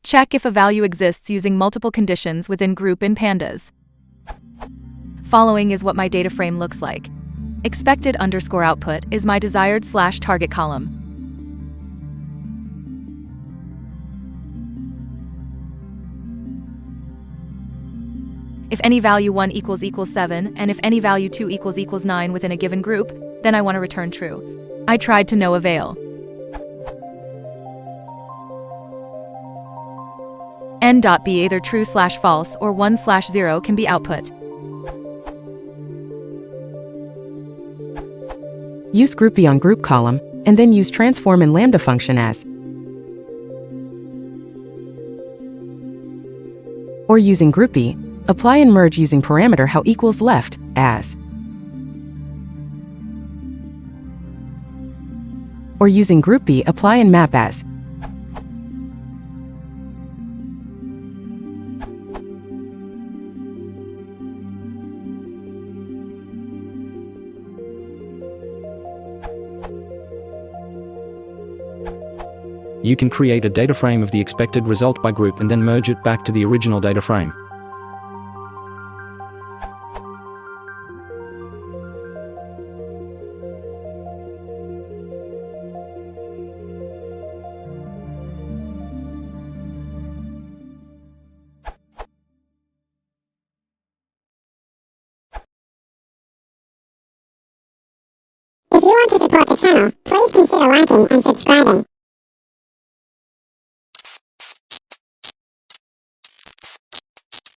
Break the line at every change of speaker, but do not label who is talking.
Check if a value exists using multiple conditions within group in Pandas. Following is what my data frame looks like. Expected underscore output is my desired / target column. If any value 1 equals 7, and if any value 2 equals 9 within a given group, then I want to return true. I tried to no avail. N.be either true / false or 1 / 0 can be output.
Use groupie on group column, and then use transform in lambda function as, or using groupie, apply and merge using parameter how equals left as, or using groupie apply and map as.
You can create a data frame of the expected result by group and then merge it back to the original data frame.
If you want to support the channel, please consider liking and subscribing.